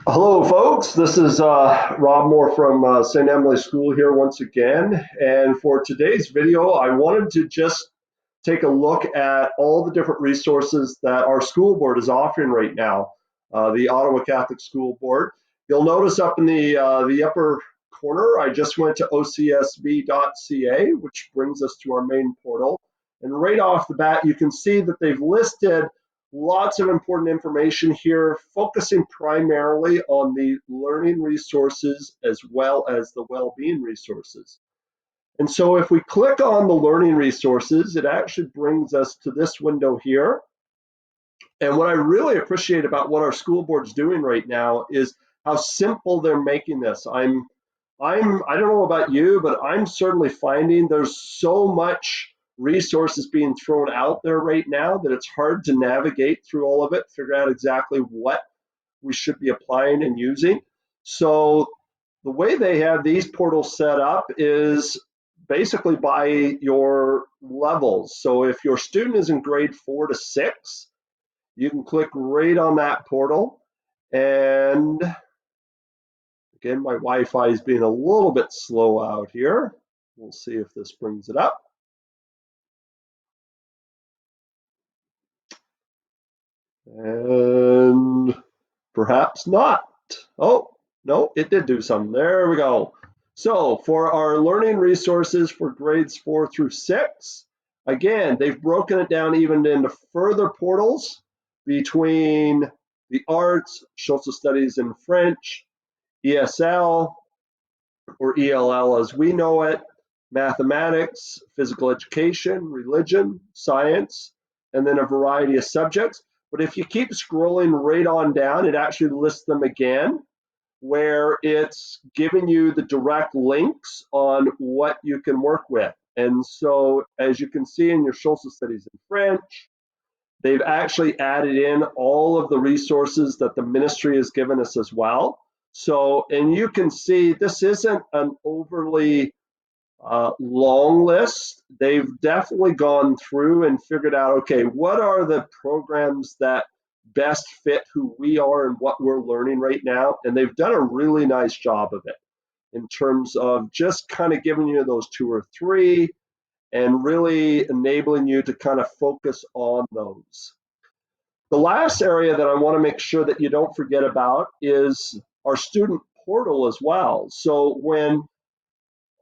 Hello, folks. This is Rob Moore from St. Emily School here once again. And for today's video, I wanted to just take a look at all the different resources that our school board is offering right now, the Ottawa Catholic School Board. You'll notice up in the upper corner, I just went to OCSB.ca, which brings us to our main portal. And right off the bat, you can see that they've listed lots of important information here, focusing primarily on the learning resources as well as the well-being resources. And so if we click on the learning resources, it actually brings us to this window here. And what I really appreciate about what our school board's doing right now is how simple they're making this. I don't know about you, but I'm certainly finding there's so much resources being thrown out there right now that it's hard to navigate through all of it, figure out exactly what we should be applying and using. So the way they have these portals set up is basically by your levels. So if your student is in grade 4 to 6, you can click right on that portal. And again, my Wi-Fi is being a little bit slow out here. We'll see if this brings it up. And perhaps not. Oh, no, it did do something. There we go. So for our learning resources for grades 4 through 6, again, they've broken it down even into further portals between the arts, social studies and French, ESL, or ELL as we know it, mathematics, physical education, religion, science, and then a variety of subjects. But if you keep scrolling right on down, it actually lists them again, where it's giving you the direct links on what you can work with. And so, as you can see in your social studies in French, they've actually added in all of the resources that the ministry has given us as well. So, and you can see this isn't an overly long list. They've definitely gone through and figured out, okay, what are the programs that best fit who we are and what we're learning right now? And they've done a really nice job of it in terms of just kind of giving you those two or three and really enabling you to kind of focus on those. The last area that I want to make sure that you don't forget about is our student portal as well. So when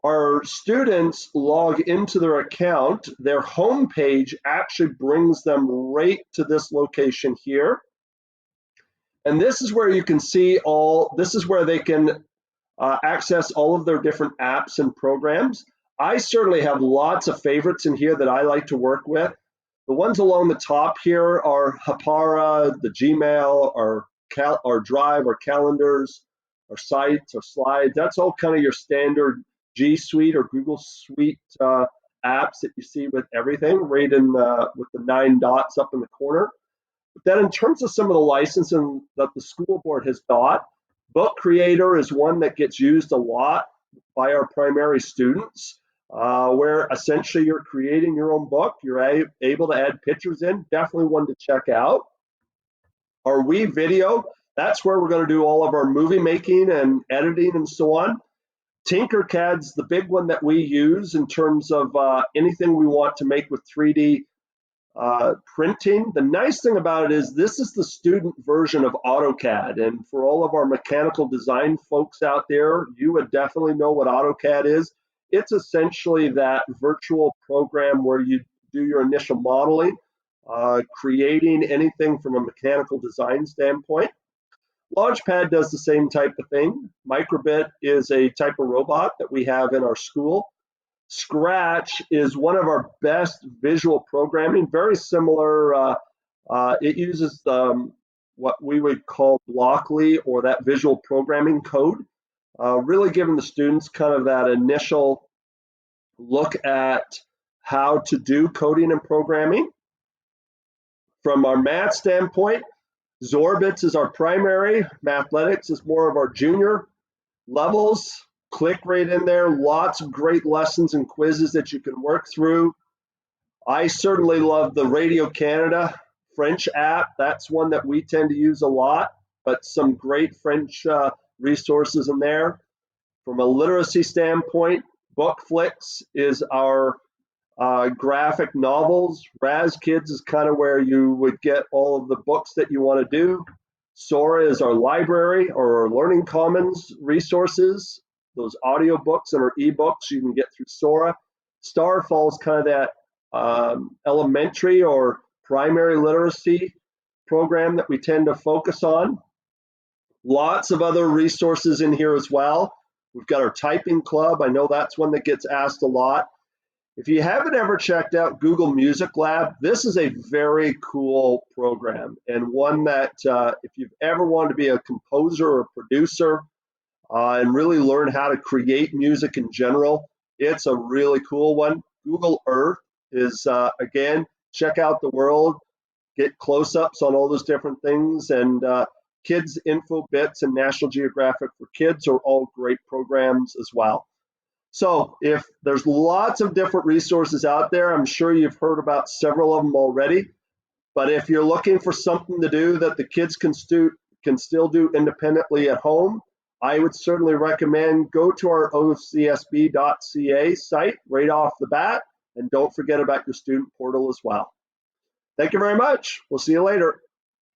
our students log into their account, their home page actually brings them right to this location here. And this is where you can see this is where they can access all of their different apps and programs. I certainly have lots of favorites in here that I like to work with. The ones along the top here are Hapara, the Gmail, our Drive, our calendars, our sites, our slides. That's all kind of your standard G Suite or Google Suite apps that you see with everything, right in with the 9 dots up in the corner. But then in terms of some of the licensing that the school board has got, Book Creator is one that gets used a lot by our primary students, where essentially you're creating your own book. You're able to add pictures in. Definitely one to check out. Our We Video, that's where we're going to do all of our movie making and editing and so on. Tinkercad's the big one that we use in terms of anything we want to make with 3D printing. The nice thing about it is this is the student version of AutoCAD. And for all of our mechanical design folks out there, you would definitely know what AutoCAD is. It's essentially that virtual program where you do your initial modeling, creating anything from a mechanical design standpoint. Launchpad does the same type of thing. Microbit is a type of robot that we have in our school. Scratch is one of our best visual programming, very similar. It uses what we would call Blockly or that visual programming code, really giving the students kind of that initial look at how to do coding and programming. From our math standpoint, Zorbits is our primary, Mathletics is more of our junior levels. Click right in there, lots of great lessons and quizzes that you can work through. I certainly love the Radio Canada French app. That's one that we tend to use a lot. but some great French resources in there. From a literacy standpoint, BookFlix is our graphic novels. Raz Kids is kind of where you would get all of the books that you want to do. Sora is our library or our Learning Commons resources. Those audio books and our ebooks you can get through Sora. Starfall is kind of that elementary or primary literacy program that we tend to focus on. Lots of other resources in here as well. We've got our typing club. I know that's one that gets asked a lot. If you haven't ever checked out Google Music Lab, this is a very cool program and one that if you've ever wanted to be a composer or producer and really learn how to create music in general, it's a really cool one. Google Earth is, again, check out the world, get close-ups on all those different things, and Kids Info Bits and National Geographic for Kids are all great programs as well. So if there's lots of different resources out there, I'm sure you've heard about several of them already, but if you're looking for something to do that the kids can still do independently at home, I would certainly recommend go to our OCSB.ca site right off the bat, and don't forget about your student portal as well. Thank you very much. We'll see you later.